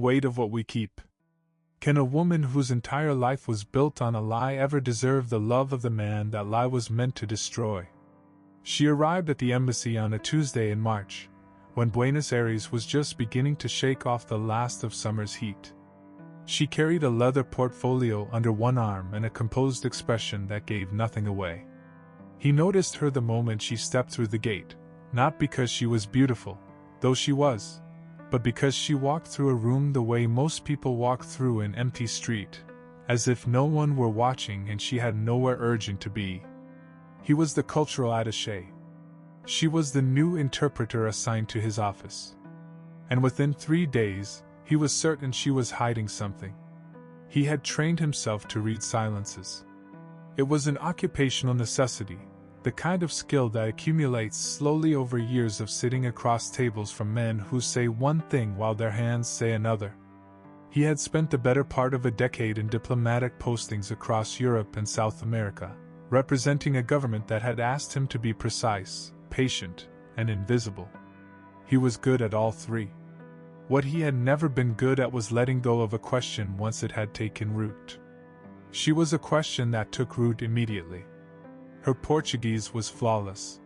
weight of what we keep. Can a woman whose entire life was built on a lie ever deserve the love of the man that lie was meant to destroy? She arrived at the embassy on a Tuesday in March, when Buenos Aires was just beginning to shake off the last of summer's heat. She carried a leather portfolio under one arm and a composed expression that gave nothing away. He noticed her the moment she stepped through the gate, not because she was beautiful, though she was, but because she walked through a room the way most people walk through an empty street, as if no one were watching and she had nowhere urgent to be. He was the cultural attaché. She was the new interpreter assigned to his office. And within 3 days, he was certain she was hiding something. He had trained himself to read silences. It was an occupational necessity, the kind of skill that accumulates slowly over years of sitting across tables from men who say one thing while their hands say another. He had spent the better part of a decade in diplomatic postings across Europe and South America, representing a government that had asked him to be precise, patient, and invisible. He was good at all three. What he had never been good at was letting go of a question once it had taken root. She was a question that took root immediately. Her Portuguese was flawless.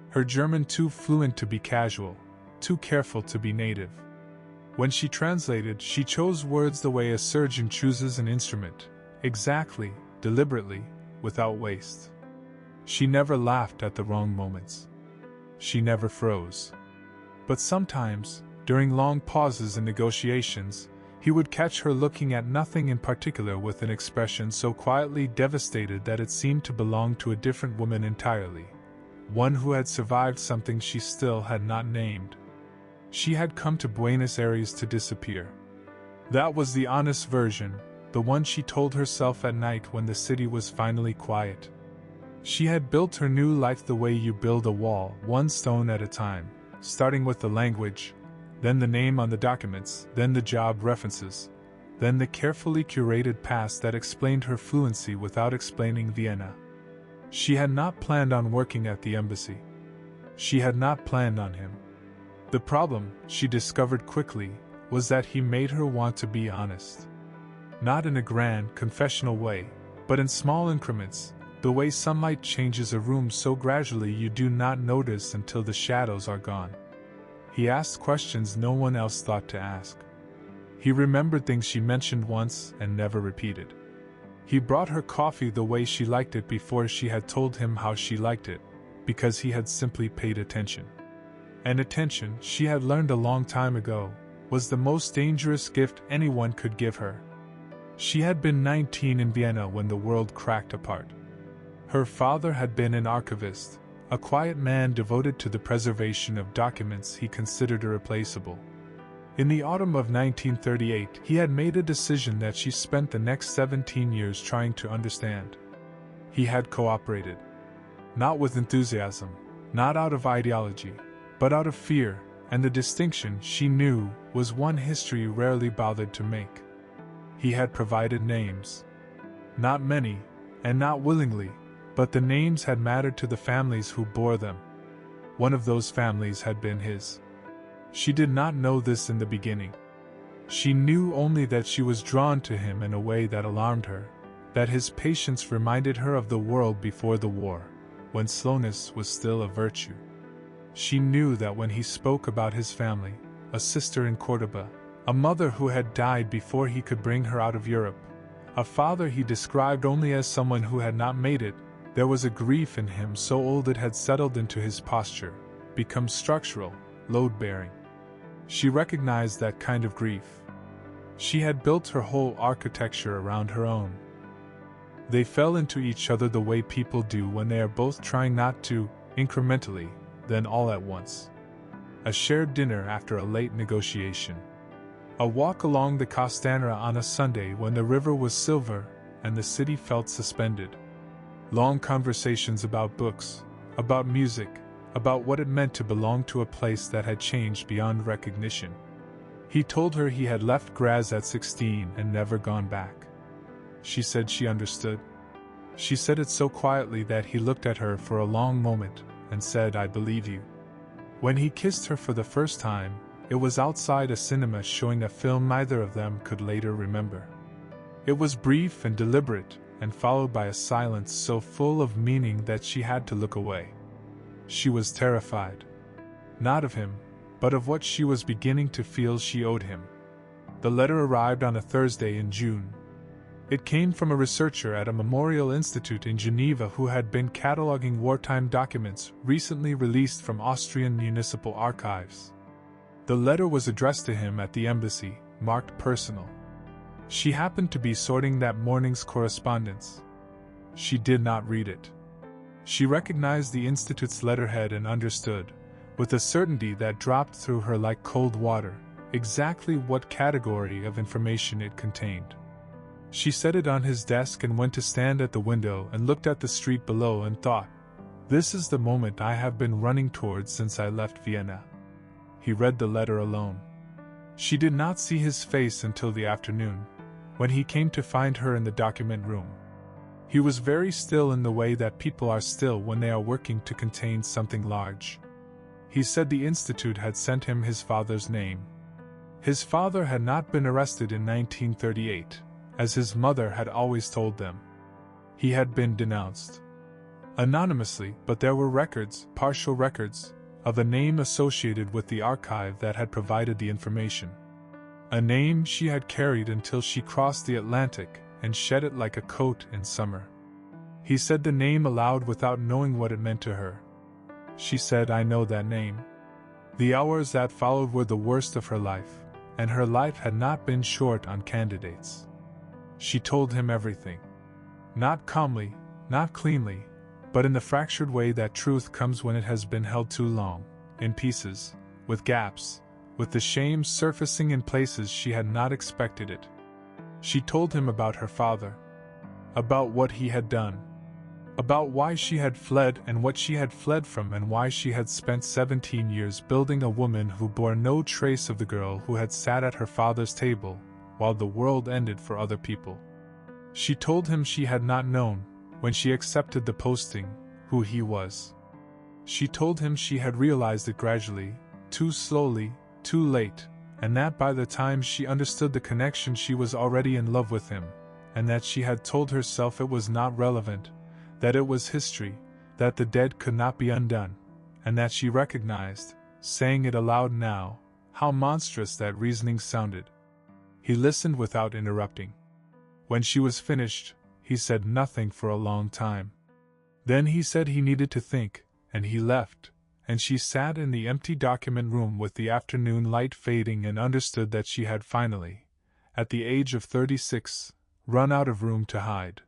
Her German too fluent to be casual, too careful to be native. When she translated, she chose words the way a surgeon chooses an instrument, exactly, deliberately, without waste. She never laughed at the wrong moments. She never froze. But sometimes, during long pauses in negotiations, he would catch her looking at nothing in particular with an expression so quietly devastated that it seemed to belong to a different woman entirely, one who had survived something she still had not named. She had come to Buenos Aires to disappear. That was the honest version, the one she told herself at night when the city was finally quiet. She had built her new life the way you build a wall, one stone at a time, starting with the language, then the name on the documents, then the job references, then the carefully curated past that explained her fluency without explaining Vienna. She had not planned on working at the embassy. She had not planned on him. The problem, she discovered quickly, was that he made her want to be honest. Not in a grand, confessional way, but in small increments, the way sunlight changes a room so gradually you do not notice until the shadows are gone. He asked questions no one else thought to ask. He remembered things she mentioned once and never repeated. He brought her coffee the way she liked it before she had told him how she liked it, because he had simply paid attention. And attention, she had learned a long time ago, was the most dangerous gift anyone could give her. She had been 19 in Vienna when the world cracked apart. Her father had been an archivist, a quiet man devoted to the preservation of documents he considered irreplaceable. In the autumn of 1938, he had made a decision that she spent the next 17 years trying to understand. He had cooperated. Not with enthusiasm, not out of ideology, but out of fear, and the distinction, she knew, was one history rarely bothered to make. He had provided names. Not many, and not willingly, but the names had mattered to the families who bore them. One of those families had been his. She did not know this in the beginning. She knew only that she was drawn to him in a way that alarmed her, that his patience reminded her of the world before the war, when slowness was still a virtue. She knew that when he spoke about his family, a sister in Córdoba, a mother who had died before he could bring her out of Europe, a father he described only as someone who had not made it, there was a grief in him so old it had settled into his posture, become structural, load-bearing. She recognized that kind of grief. She had built her whole architecture around her own. They fell into each other the way people do when they are both trying not to, incrementally, then all at once. A shared dinner after a late negotiation. A walk along the Costanera on a Sunday when the river was silver and the city felt suspended. Long conversations about books, about music, about what it meant to belong to a place that had changed beyond recognition. He told her he had left Graz at 16 and never gone back. She said she understood. She said it so quietly that he looked at her for a long moment and said, "I believe you." When he kissed her for the first time, It was outside a cinema showing a film neither of them could later remember. It was brief and deliberate, and followed by a silence so full of meaning that she had to look away. She was terrified. Not of him, but of what she was beginning to feel she owed him. The letter arrived on a Thursday in June. It came from a researcher at a memorial institute in Geneva who had been cataloging wartime documents recently released from Austrian municipal archives. The letter was addressed to him at the embassy, marked personal. She happened to be sorting that morning's correspondence. She did not read it. She recognized the institute's letterhead and understood, with a certainty that dropped through her like cold water, exactly what category of information it contained. She set it on his desk and went to stand at the window and looked at the street below and thought, "This is the moment I have been running towards since I left Vienna." He read the letter alone. She did not see his face until the afternoon, when he came to find her in the document room. He was very still in the way that people are still when they are working to contain something large. He said the institute had sent him his father's name. His father had not been arrested in 1938, as his mother had always told them. He had been denounced anonymously, but there were records, partial records, of a name associated with the archive that had provided the information. A name she had carried until she crossed the Atlantic and shed it like a coat in summer. He said the name aloud without knowing what it meant to her. She said, "I know that name." The hours that followed were the worst of her life, and her life had not been short on candidates. She told him everything. Not calmly, not cleanly, but in the fractured way that truth comes when it has been held too long, in pieces, with gaps, with the shame surfacing in places she had not expected it. She told him about her father, about what he had done, about why she had fled and what she had fled from, and why she had spent 17 years building a woman who bore no trace of the girl who had sat at her father's table while the world ended for other people. She told him she had not known, when she accepted the posting, who he was. She told him she had realized it gradually, too slowly, too late, and that by the time she understood the connection she was already in love with him, and that she had told herself it was not relevant, that it was history, that the dead could not be undone, and that she recognized, saying it aloud now, how monstrous that reasoning sounded. He listened without interrupting. When she was finished, he said nothing for a long time. Then he said he needed to think, and he left, and she sat in the empty document room with the afternoon light fading and understood that she had finally, at the age of 36, run out of room to hide.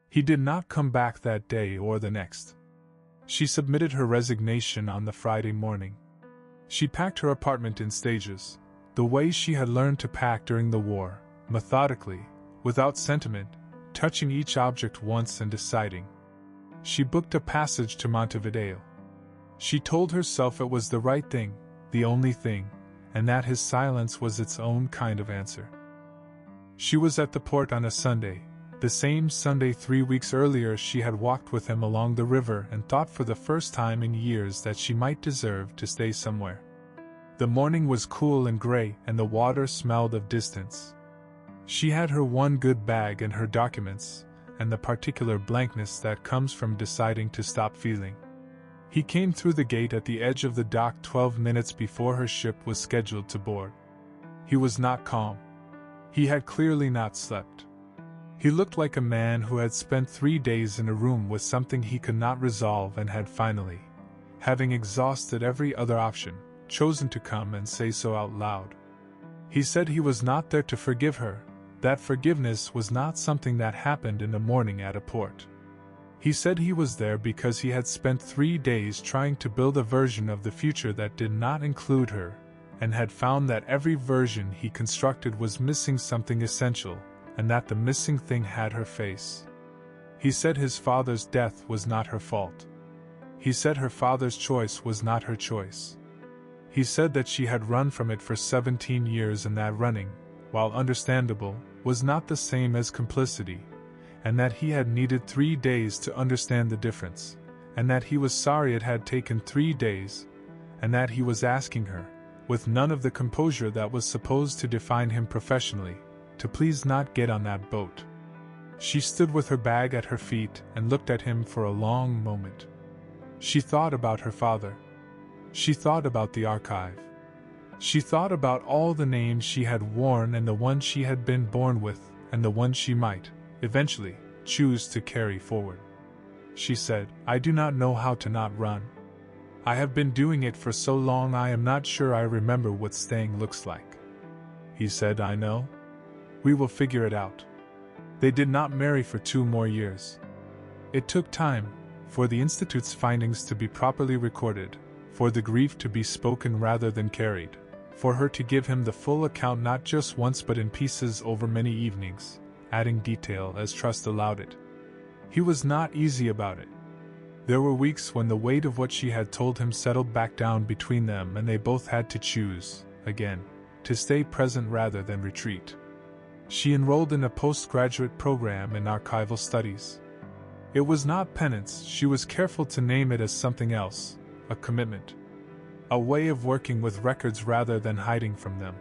He did not come back that day or the next. She submitted her resignation on the Friday morning. She packed her apartment in stages, the way she had learned to pack during the war, methodically, without sentiment, touching each object once and deciding. She booked a passage to Montevideo. She told herself it was the right thing, the only thing, and that his silence was its own kind of answer. She was at the port on a Sunday, the same Sunday 3 weeks earlier she had walked with him along the river and thought for the first time in years that she might deserve to stay somewhere. The morning was cool and gray and the water smelled of distance. She had her one good bag and her documents, and the particular blankness that comes from deciding to stop feeling. He came through the gate at the edge of the dock 12 minutes before her ship was scheduled to board. He was not calm. He had clearly not slept. He looked like a man who had spent 3 days in a room with something he could not resolve and had finally, having exhausted every other option, chosen to come and say so out loud. He said he was not there to forgive her, that forgiveness was not something that happened in the morning at a port. He said he was there because he had spent 3 days trying to build a version of the future that did not include her, and had found that every version he constructed was missing something essential, and that the missing thing had her face. He said his father's death was not her fault. He said her father's choice was not her choice. He said that she had run from it for 17 years and that running, while understandable, was not the same as complicity, and that he had needed 3 days to understand the difference, and that he was sorry it had taken 3 days, and that he was asking her, with none of the composure that was supposed to define him professionally, to please not get on that boat. She stood with her bag at her feet and looked at him for a long moment. She thought about her father. She thought about the archive. She thought about all the names she had worn and the one she had been born with and the one she might, eventually, choose to carry forward. She said, "I do not know how to not run. I have been doing it for so long I am not sure I remember what staying looks like." He said, "I know. We will figure it out." They did not marry for 2 more years. It took time for the Institute's findings to be properly recorded, for the grief to be spoken rather than carried, for her to give him the full account not just once but in pieces over many evenings, adding detail as trust allowed it. He was not easy about it. There were weeks when the weight of what she had told him settled back down between them and they both had to choose, again, to stay present rather than retreat. She enrolled in a postgraduate program in archival studies. It was not penance, she was careful to name it as something else, a commitment. A way of working with records rather than hiding from them.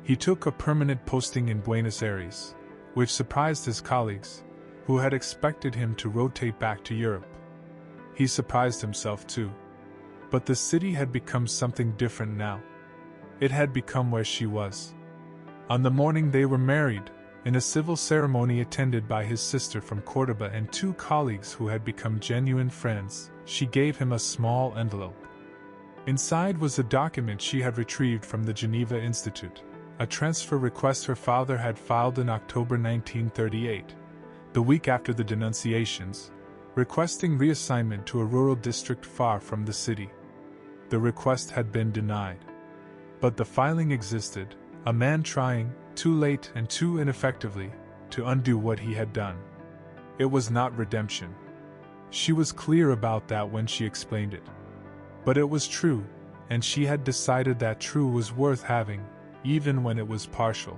He took a permanent posting in Buenos Aires, which surprised his colleagues, who had expected him to rotate back to Europe. He surprised himself too. But the city had become something different now. It had become where she was. On the morning they were married, in a civil ceremony attended by his sister from Córdoba and 2 colleagues who had become genuine friends, she gave him a small envelope. Inside was a document she had retrieved from the Geneva Institute, a transfer request her father had filed in October 1938, the week after the denunciations, requesting reassignment to a rural district far from the city. The request had been denied. But the filing existed, a man trying, too late and too ineffectively, to undo what he had done. It was not redemption. She was clear about that when she explained it. But it was true, and she had decided that true was worth having, even when it was partial.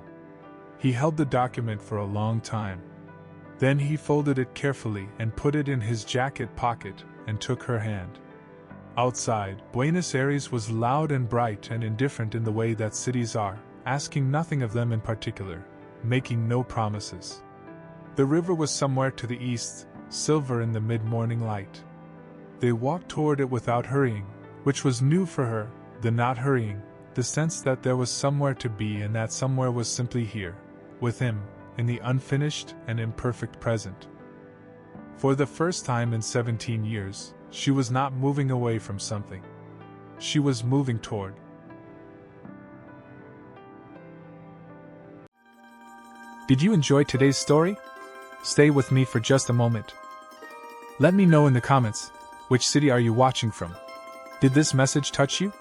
He held the document for a long time. Then he folded it carefully and put it in his jacket pocket and took her hand. Outside, Buenos Aires was loud and bright and indifferent in the way that cities are, asking nothing of them in particular, making no promises. The river was somewhere to the east, silver in the mid-morning light. They walked toward it without hurrying, which was new for her, the not hurrying, the sense that there was somewhere to be and that somewhere was simply here, with him, in the unfinished and imperfect present. For the first time in 17 years, she was not moving away from something. She was moving toward. Did you enjoy today's story? Stay with me for just a moment. Let me know in the comments, which city are you watching from? Did this message touch you?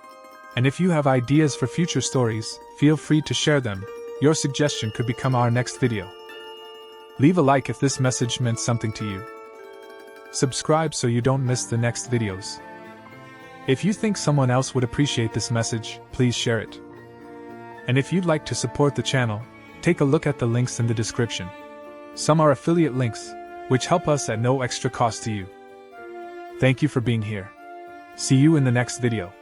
And if you have ideas for future stories, feel free to share them. Your suggestion could become our next video. Leave a like if this message meant something to you. Subscribe so you don't miss the next videos. If you think someone else would appreciate this message, please share it. And if you'd like to support the channel, take a look at the links in the description. Some are affiliate links, which help us at no extra cost to you. Thank you for being here. See you in the next video.